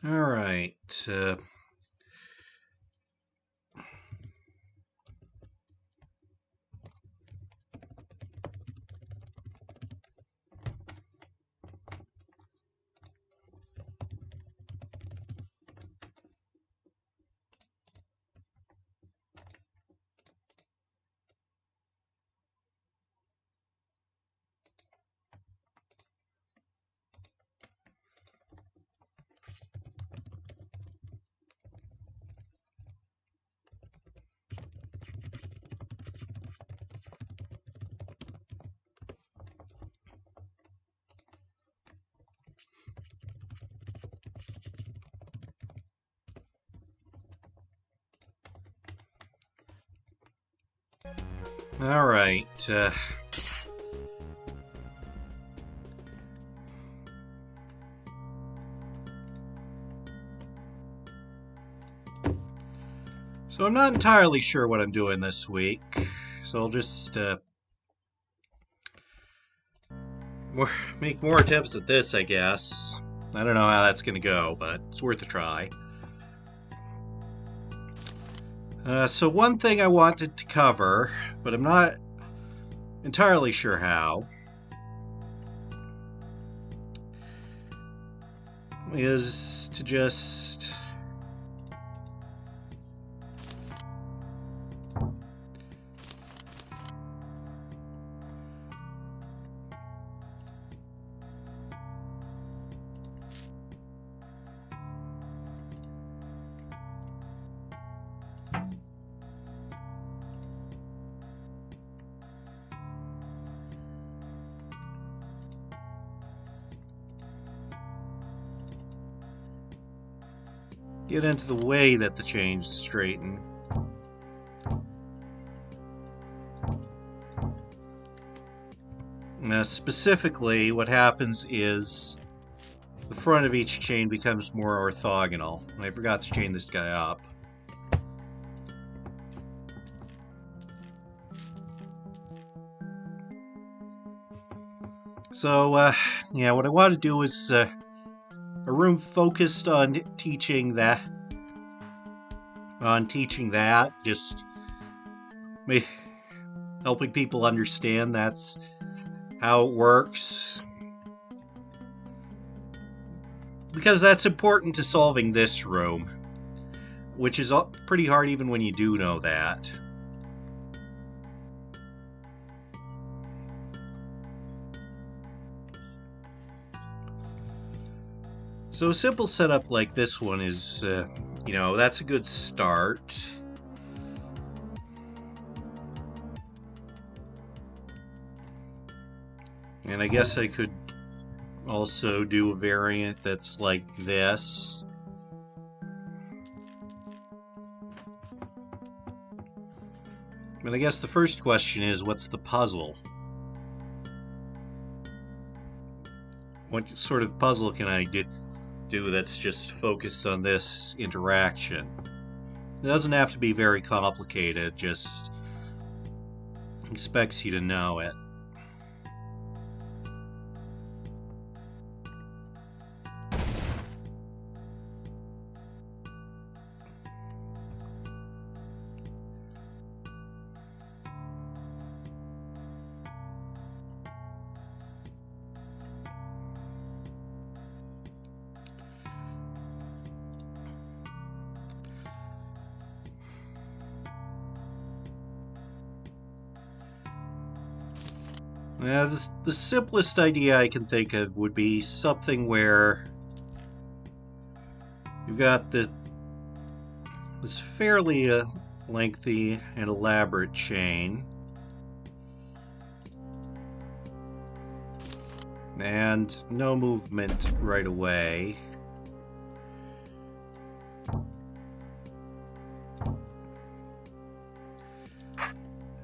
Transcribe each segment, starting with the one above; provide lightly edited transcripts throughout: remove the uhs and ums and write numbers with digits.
All right. All right. So I'm not entirely sure what I'm doing this week. So I'll just more, make more attempts at this, I guess. I don't know how that's going to go, but it's worth a try. So one thing I wanted to cover, but I'm not entirely sure how, is to just get into the way that the change is straightened. Specifically, what happens is the front of each chain becomes more orthogonal. I forgot to chain this guy up. So, yeah, what I want to do is a room focused on teaching that. Just helping people understand that's how it works. Because that's important to solving this room, which is pretty hard even when you do know that. So a simple setup like this one is, that's a good start. And I guess I could also do a variant that's like this. And I guess the first question is, what's the puzzle? What sort of puzzle can I do that's just focused on this interaction? It doesn't have to be very complicated, just expects you to know it. The simplest idea I can think of would be something where you've got this fairly lengthy and elaborate chain, and no movement right away.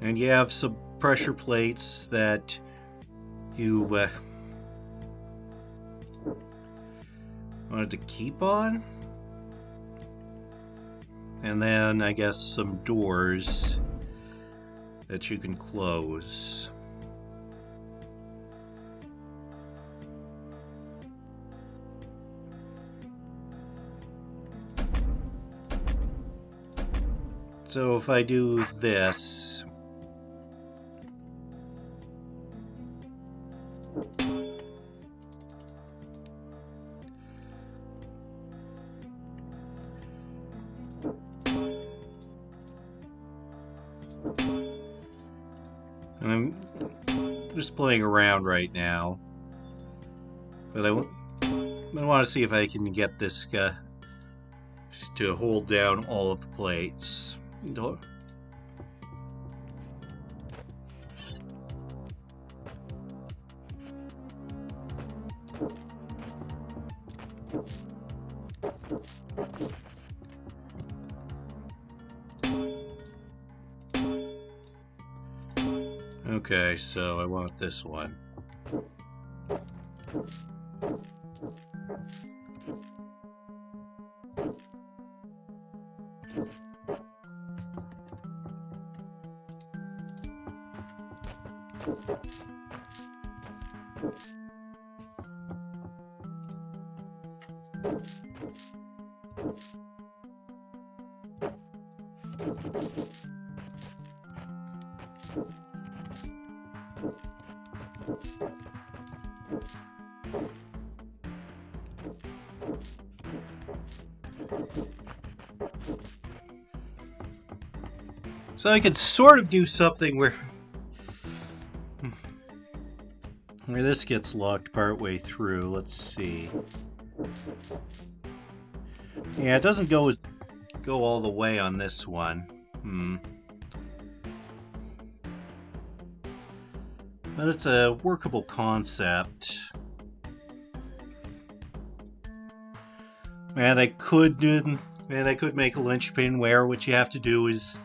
And you have some pressure plates that you wanted to keep on. And then I guess some doors that you can close. So if I do this... I'm just playing around right now, but I want to see if I can get this guy to hold down all of the plates. Okay, so I want this one. So I could sort of do something where this gets locked partway through. Let's see. Yeah, it doesn't go all the way on this one. But it's a workable concept. And I could make a linchpin where what you have to do is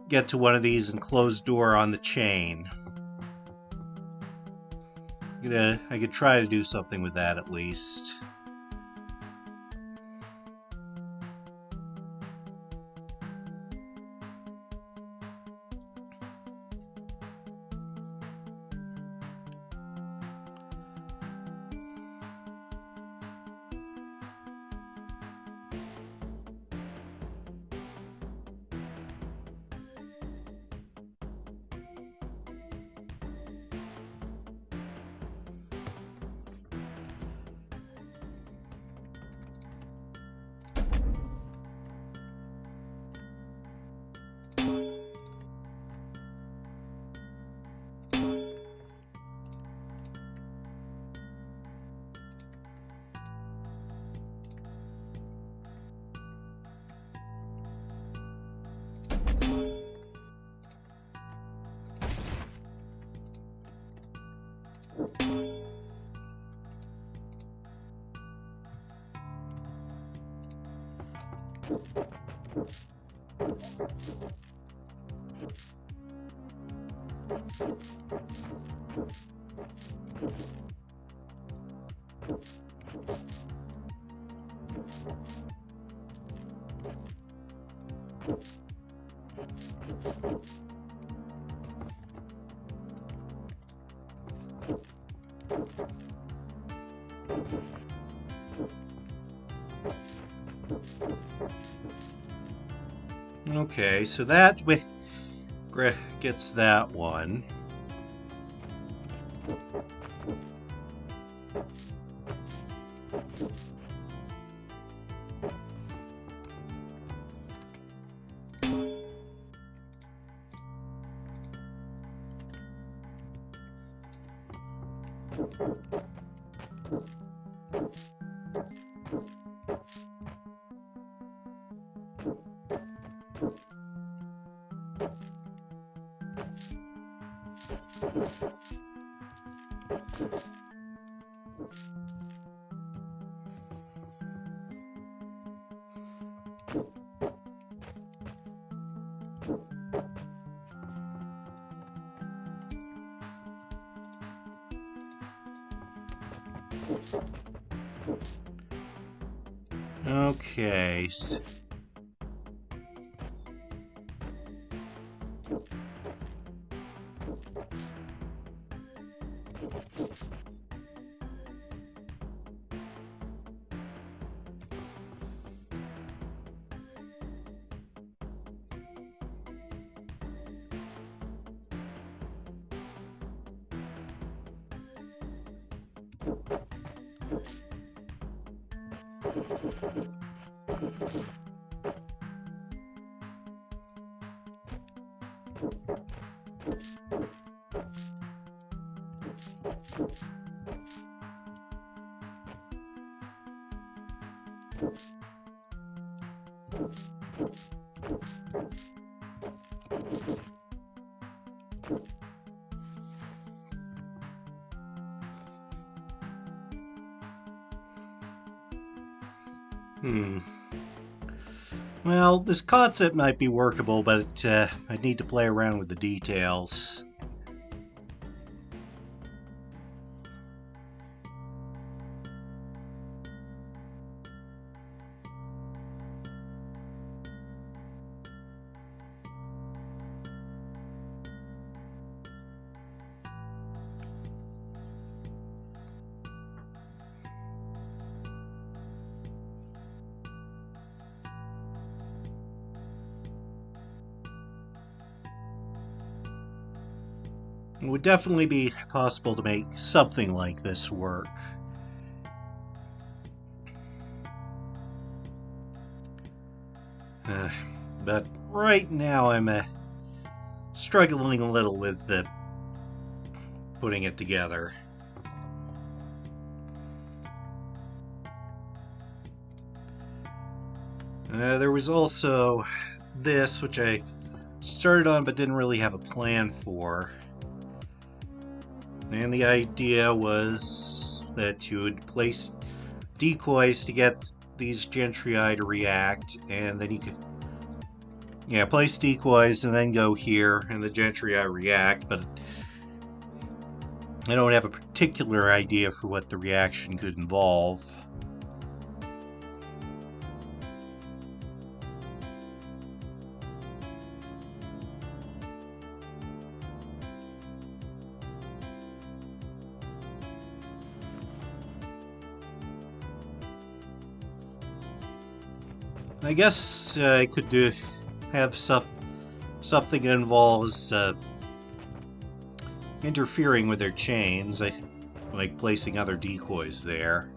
get to one of these and close door on the chain. I could try to do something with that at least. Okay, so that gets that one. Okay. Well, this concept might be workable, but I'd need to play around with the details. It would definitely be possible to make something like this work. But right now I'm struggling a little with putting it together. There was also this, which I started on but didn't really have a plan for. And the idea was that you would place decoys to get these Gentrii to react, and then you could, place decoys and then go here, and the Gentrii react, but I don't have a particular idea for what the reaction could involve. I guess I could have something that involves interfering with their chains, like placing other decoys there.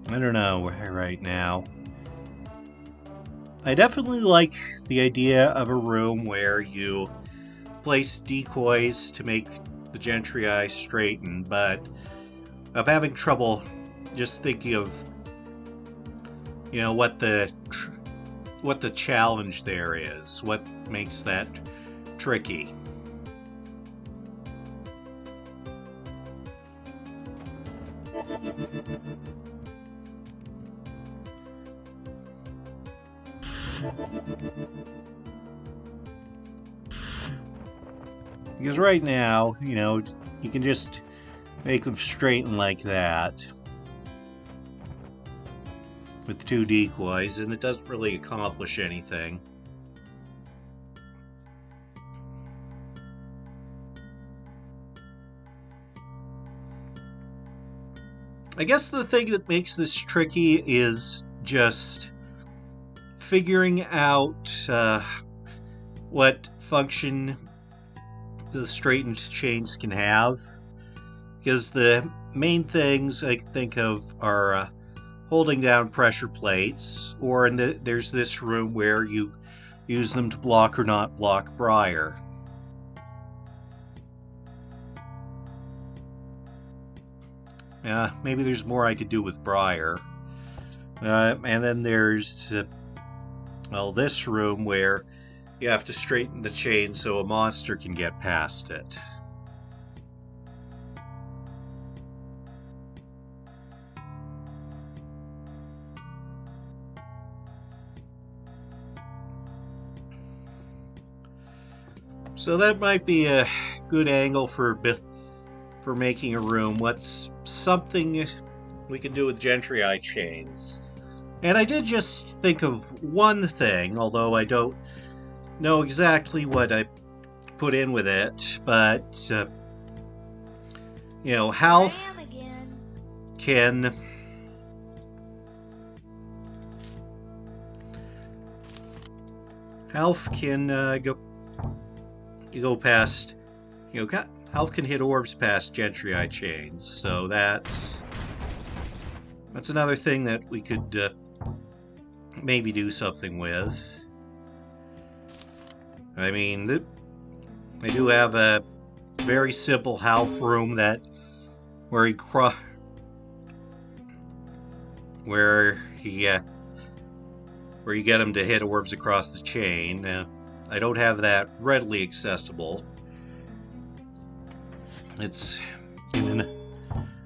I don't know right now. I definitely like the idea of a room where you place decoys to make the Gentrii straighten, but I'm having trouble just thinking of, what the challenge there is, what makes that tricky. Because right now, you can just make them straighten like that with 2 decoys, and it doesn't really accomplish anything. I guess the thing that makes this tricky is just figuring out what function the straightened chains can have, because the main things I can think of are holding down pressure plates, or there's this room where you use them to block or not block Briar. Maybe there's more I could do with Briar. And then there's this room where you have to straighten the chain so a monster can get past it. So that might be a good angle for making a room. What's something we can do with Gentrii chains? And I did just think of one thing, although I don't know exactly what I put in with it, but Half can Half can go past, Half can hit orbs past Gentry chains, so that's another thing that we could maybe do something with. I mean, I do have a very simple half room where you get him to hit orbs across the chain. I don't have that readily accessible. It's in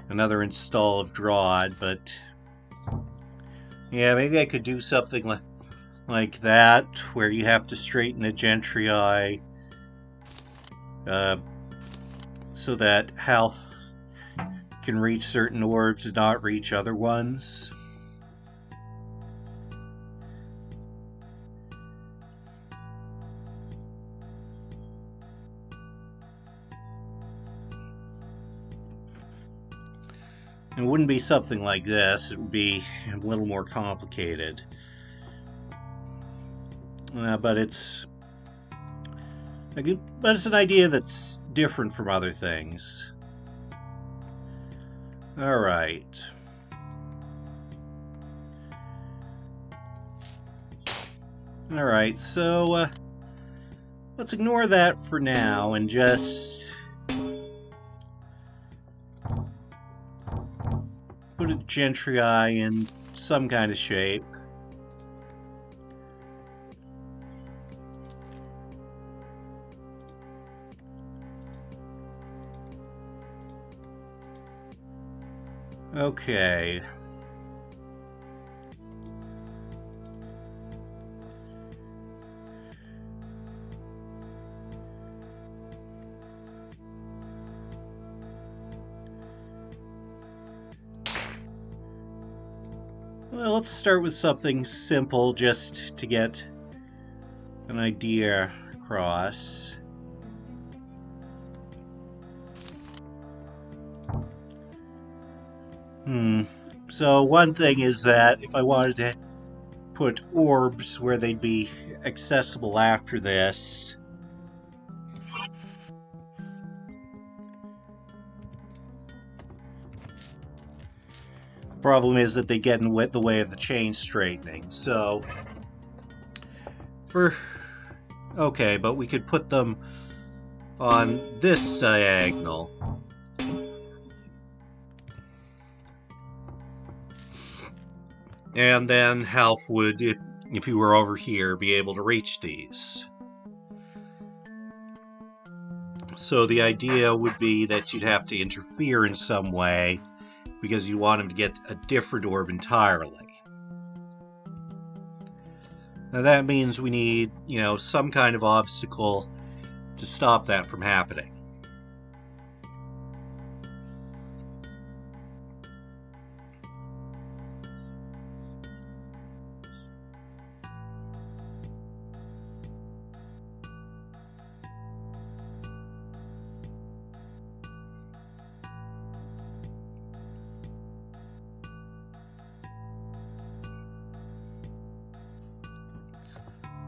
another install of Drawd, but yeah, maybe I could do something like that, where you have to straighten a Gentry so that Hal can reach certain orbs and not reach other ones. It wouldn't be something like this, it would be a little more complicated. But it's an idea that's different from other things. Alright. Alright, so let's ignore that for now and just put a Gentry in some kind of shape. Okay. Well, let's start with something simple just to get an idea across. So one thing is that if I wanted to put orbs where they'd be accessible after this, the problem is that they get in the way of the chain straightening. So okay, but we could put them on this diagonal. And then Half would, if he were over here, be able to reach these. So the idea would be that you'd have to interfere in some way, because you want him to get a different orb entirely. Now that means we need, some kind of obstacle to stop that from happening.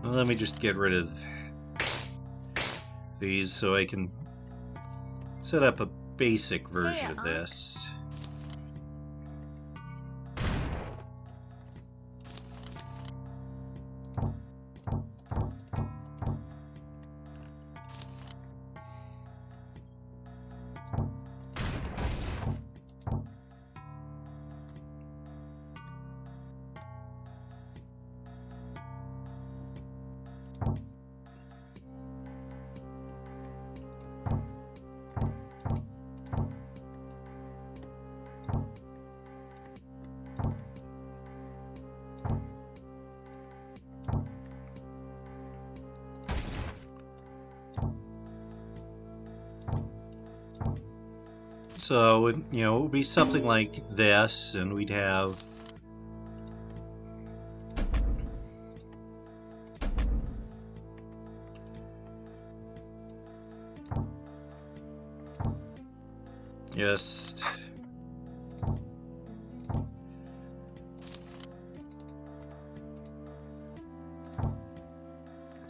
Let me just get rid of these so I can set up a basic version of this. So, it would be something like this, and we'd have just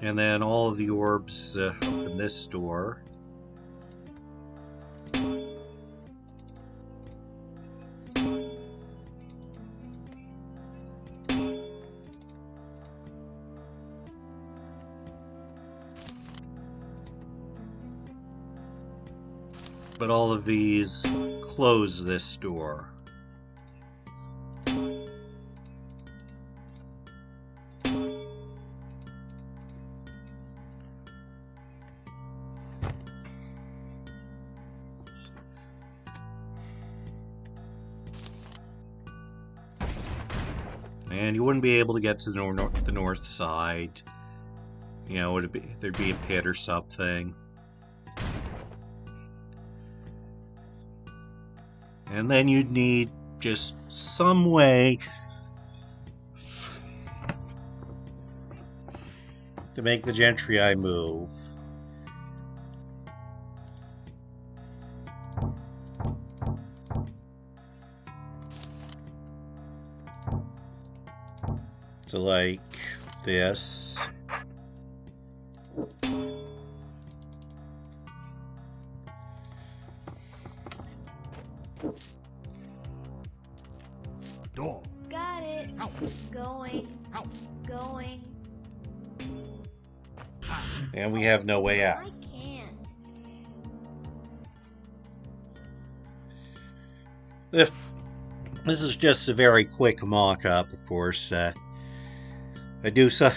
And then all of the orbs open this door. But all of these close this door. And you wouldn't be able to get to the north side. You know, there'd be a pit or something. And then you'd need just some way to make the Gentrii move. So like this. Door. Got it. House. Going. House. Going. And we have no way out. I can't. This is just a very quick mock-up, of course. I do so.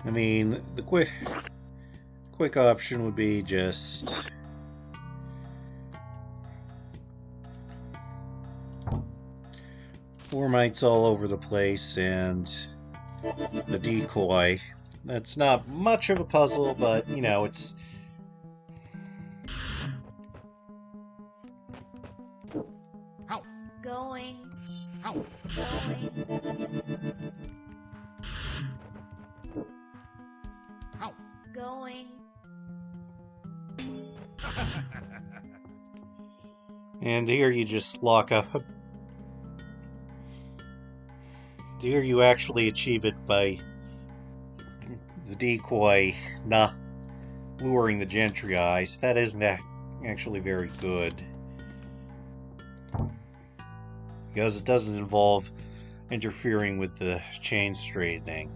I mean, the quick option would be just Ormites all over the place and the decoy. That's not much of a puzzle, but you know, it's House. Going. House. Going. House. Going. and here you just lock up. Here you actually achieve it by the decoy not luring the Gentrii, so that isn't actually very good. Because it doesn't involve interfering with the chain straightening.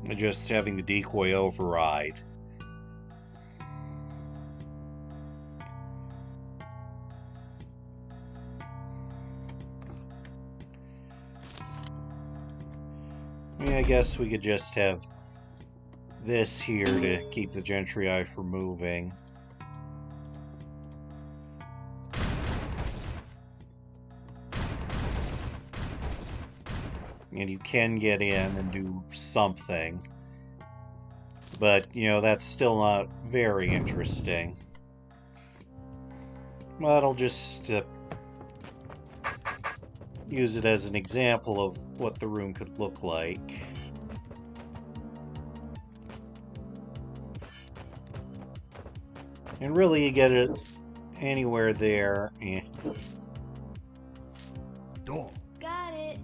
And just having the decoy override. I mean, I guess we could just have this here to keep the Gentrii from moving. And you can get in and do something. But, you know, that's still not very interesting. But I'll just use it as an example of what the room could look like. And really, you get it anywhere there. Door. Got it.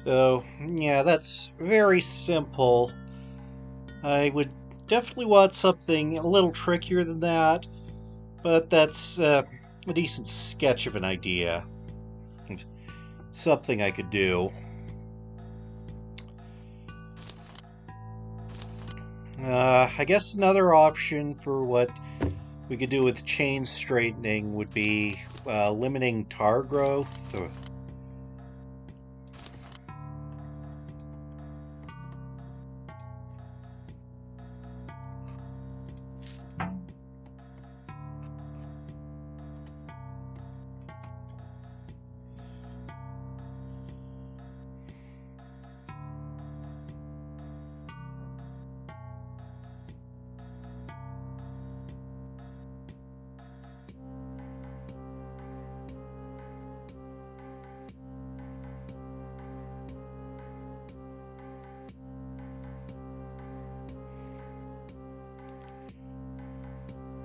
So, yeah, that's very simple. I would definitely want something a little trickier than that, but that's a decent sketch of an idea. Something I could do. I guess another option for what we could do with chain straightening would be limiting tar growth.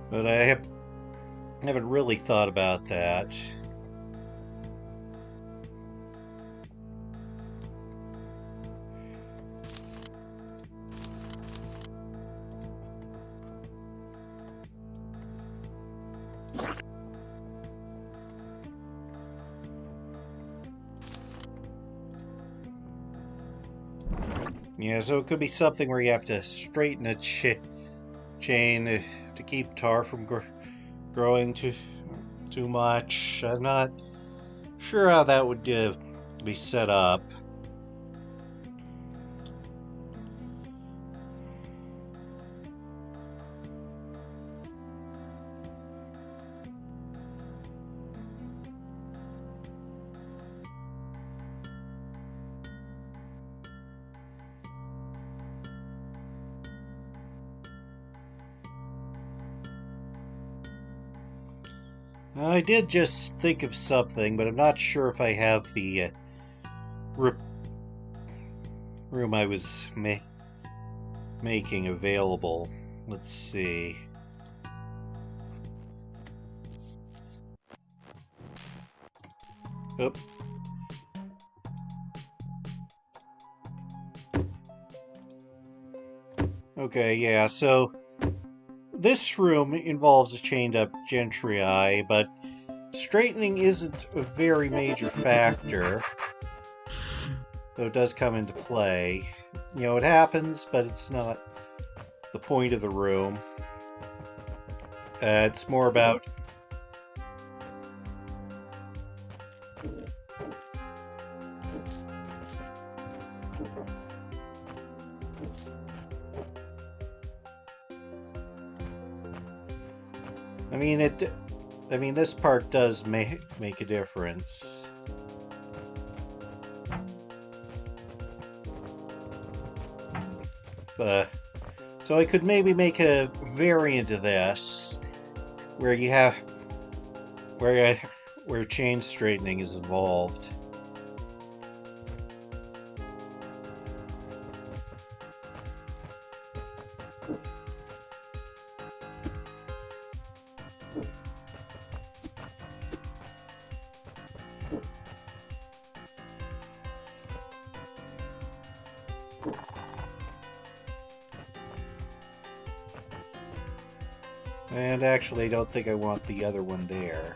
But haven't really thought about that. Yeah, so it could be something where you have to straighten a chain to keep tar from growing too much. I'm not sure how that would be set up. I did just think of something, but I'm not sure if I have the room I was making available. Let's see. Oop. Okay, yeah, so this room involves a chained up Gentry, but straightening isn't a very major factor, though it does come into play. You know, it happens, but it's not the point of the room. It's more about this part does make a difference. So I could maybe make a variant of this, where where chain straightening is involved. And actually, I don't think I want the other one there.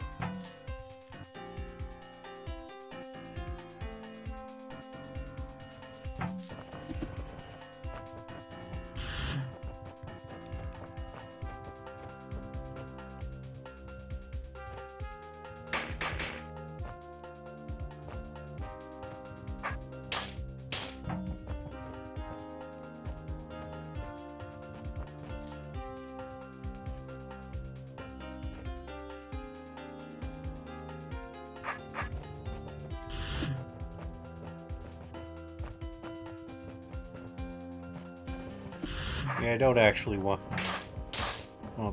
Yeah, I don't actually want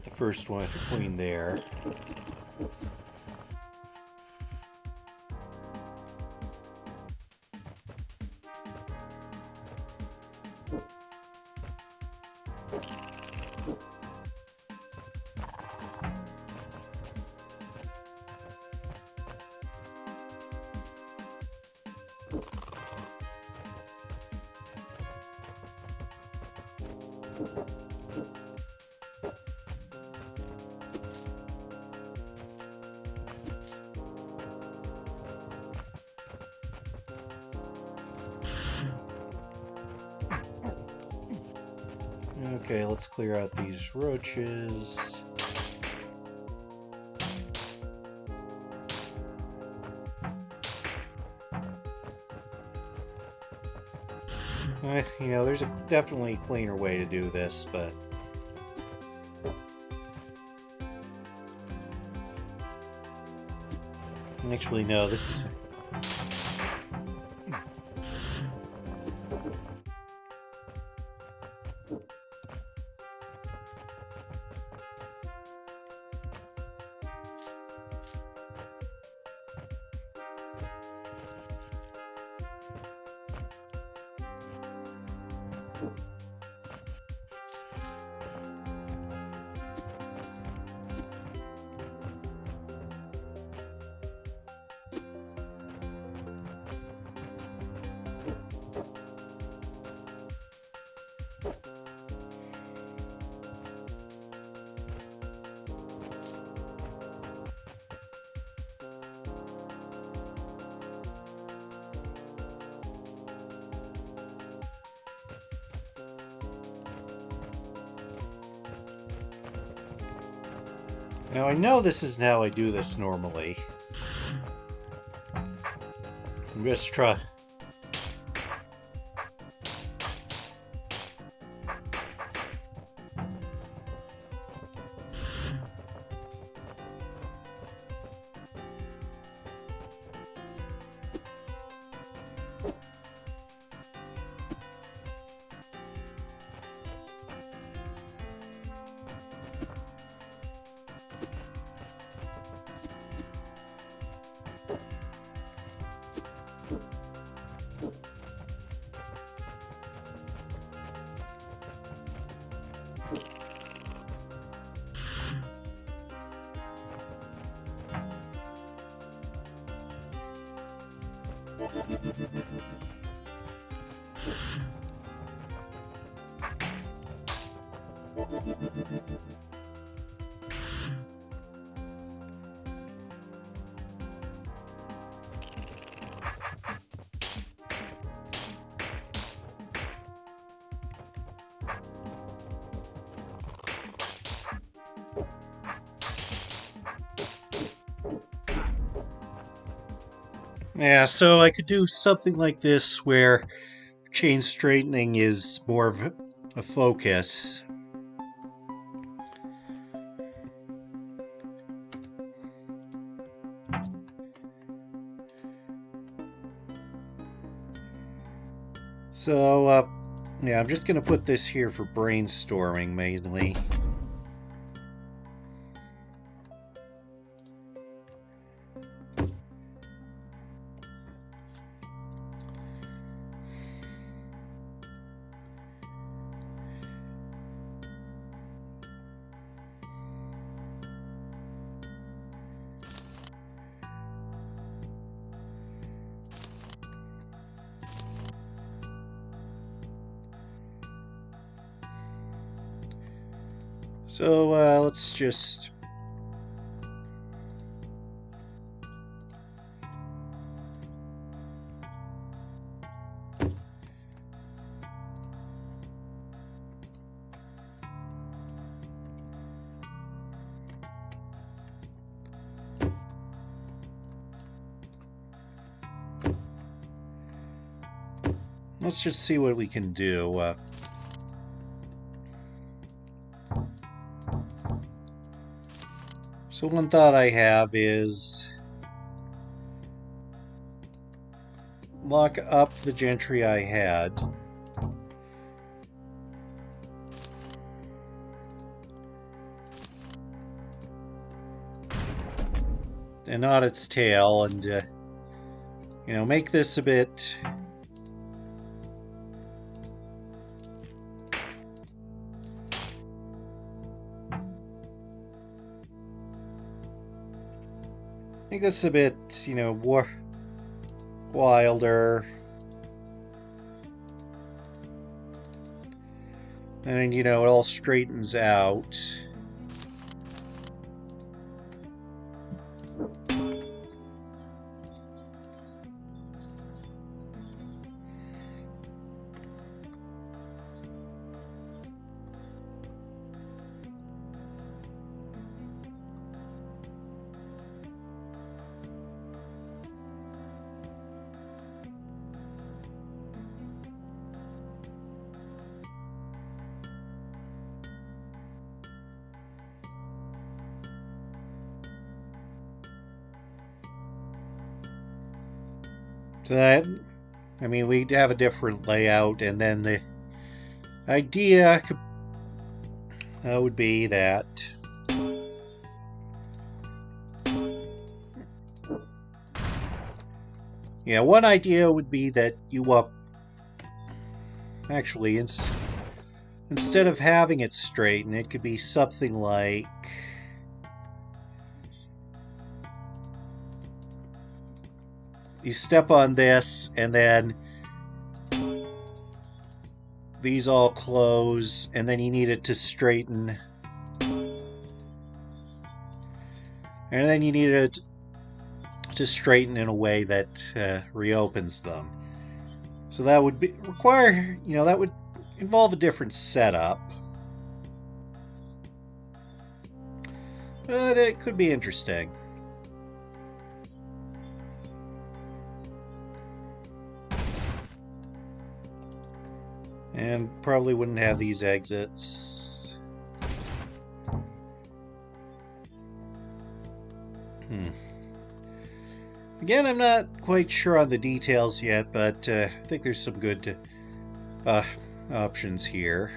the first one between there. Okay, let's clear out these roaches. You know, there's definitely a cleaner way to do this, but actually, no, this is... Now I know this isn't how I do this normally. I'm just try. Yeah, so I could do something like this where chain straightening is more of a focus. So, yeah, I'm just going to put this here for brainstorming mainly. So, let's just... Let's just see what we can do. So one thought I have is lock up the gentry I had. And not its tail, and you know, make this a bit... Make this a bit, you know, more wilder. And, you know, it all straightens out. So that, I mean, we'd have a different layout, and then the idea would be that yeah, one idea would be that you actually instead of having it straighten, it could be something like you step on this, and then these all close, and then you need it to straighten. And then you need it to straighten in a way that reopens them. So that would require, you know, that would involve a different setup. but it could be interesting. And probably wouldn't have these exits. Again, I'm not quite sure on the details yet, but I think there's some good options here.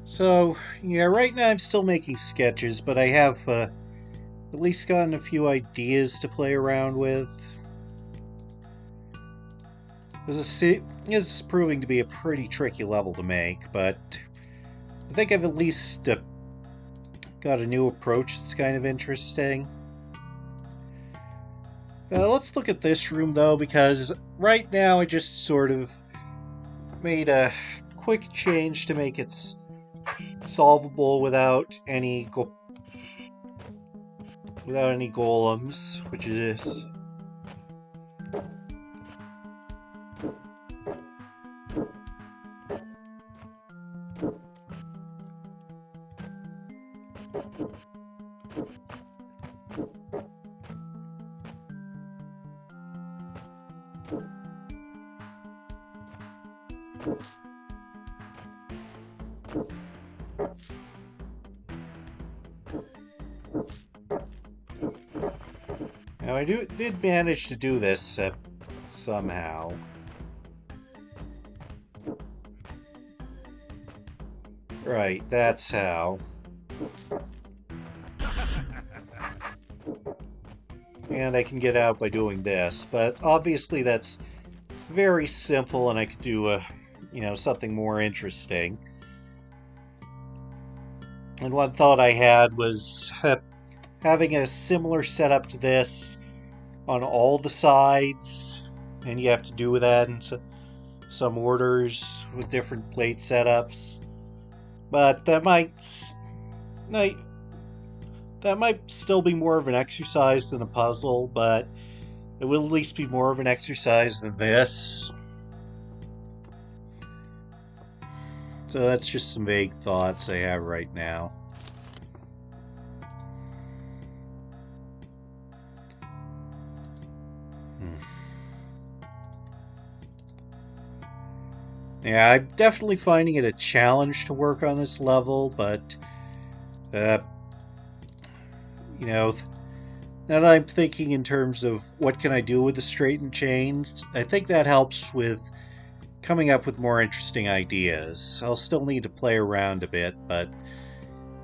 So, yeah, right now I'm still making sketches, but I have at least gotten a few ideas to play around with. This is proving to be a pretty tricky level to make, but I think I've at least got a new approach that's kind of interesting. Let's look at this room, though, because right now I just sort of made a quick change to make it solvable without any golems, which is this. Now I did manage to do this somehow. Right, that's how. And I can get out by doing this, but obviously that's very simple, and I could do something more interesting. And one thought I had was having a similar setup to this on all the sides, and you have to do that in some orders with different plate setups. But that might still be more of an exercise than a puzzle, but it will at least be more of an exercise than this. So that's just some vague thoughts I have right now. Yeah, I'm definitely finding it a challenge to work on this level, but now that I'm thinking in terms of what can I do with the straightened chains, I think that helps with coming up with more interesting ideas. I'll still need to play around a bit, but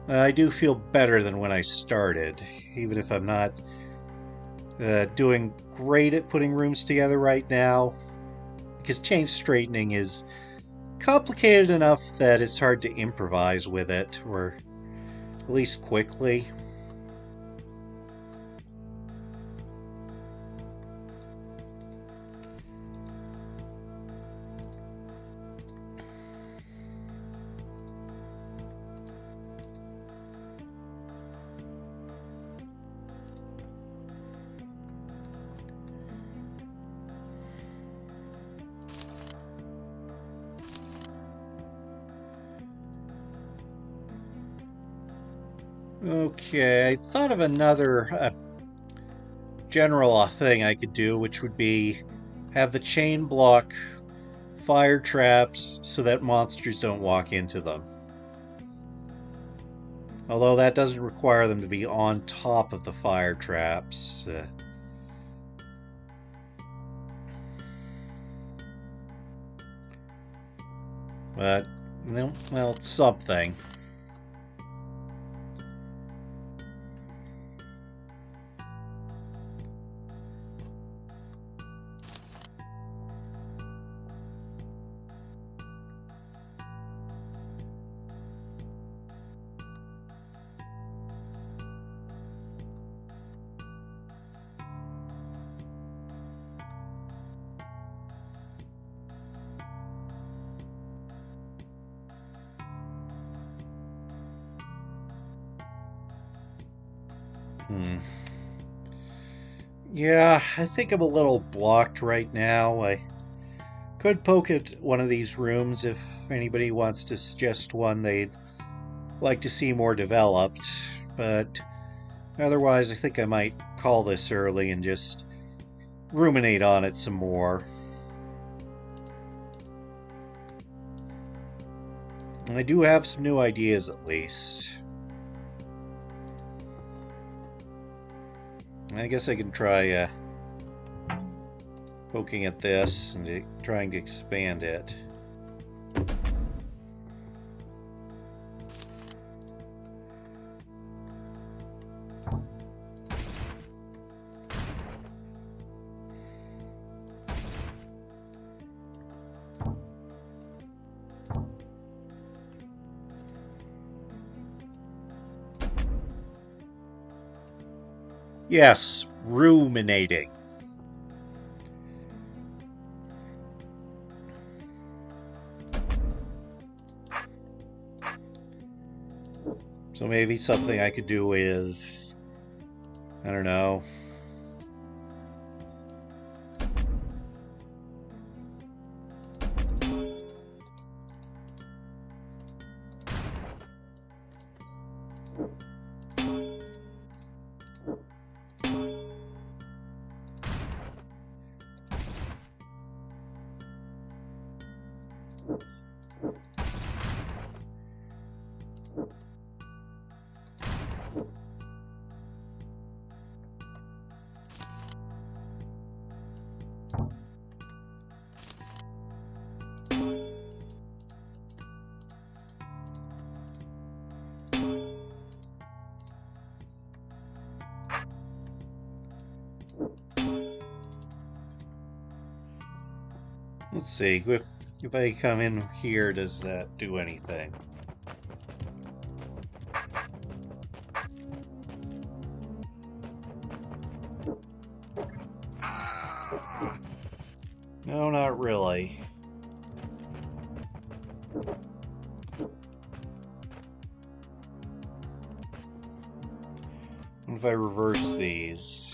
I do feel better than when I started, even if I'm not doing great at putting rooms together right now, because chain straightening is complicated enough that it's hard to improvise with it, or at least quickly. Okay, I thought of another general thing I could do, which would be have the chain block fire traps so that monsters don't walk into them. Although that doesn't require them to be on top of the fire traps. But, well, it's something. Yeah, I think I'm a little blocked right now. I could poke at one of these rooms if anybody wants to suggest one they'd like to see more developed, but otherwise I think I might call this early and just ruminate on it some more. And I do have some new ideas at least. I guess I can try poking at this and trying to expand it. Yes, ruminating. So maybe something I could do is, I don't know. Let's see, if I come in here, does that do anything? No, not really. What if I reverse these?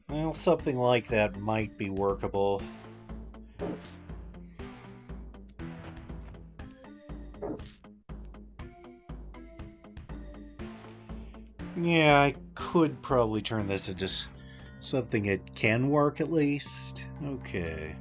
Well, something like that might be workable. Yeah, I could probably turn this into something that can work at least. Okay.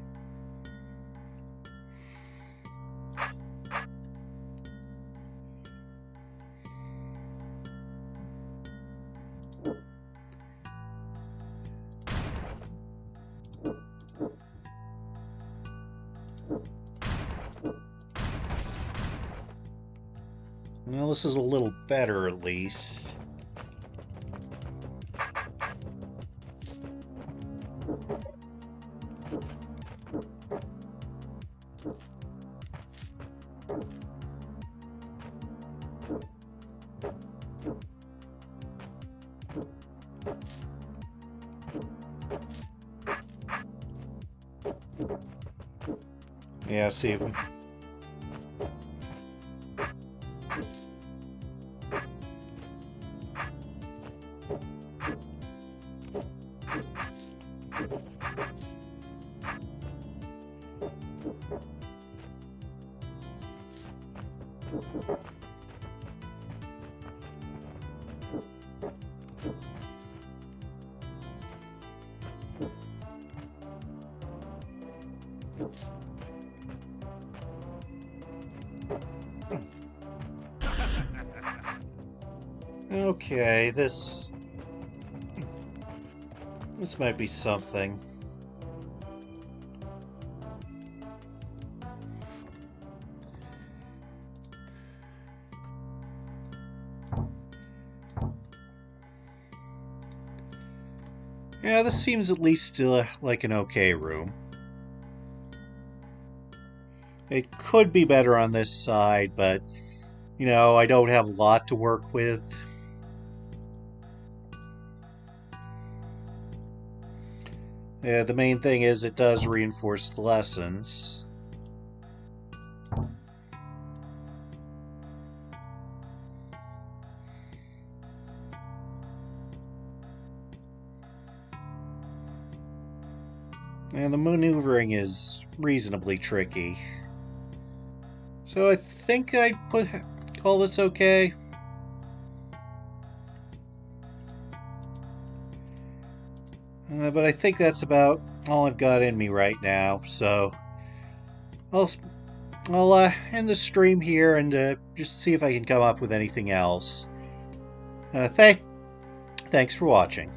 Well, this is a little better at least. Yeah, see. Okay, this might be something. Yeah, this seems at least like an okay room. It could be better on this side, but, you know, I don't have a lot to work with. Yeah, the main thing is it does reinforce the lessons. And the maneuvering is reasonably tricky. So I think I'd call this okay. But I think that's about all I've got in me right now. So I'll end the stream here and just see if I can come up with anything else. Thanks for watching.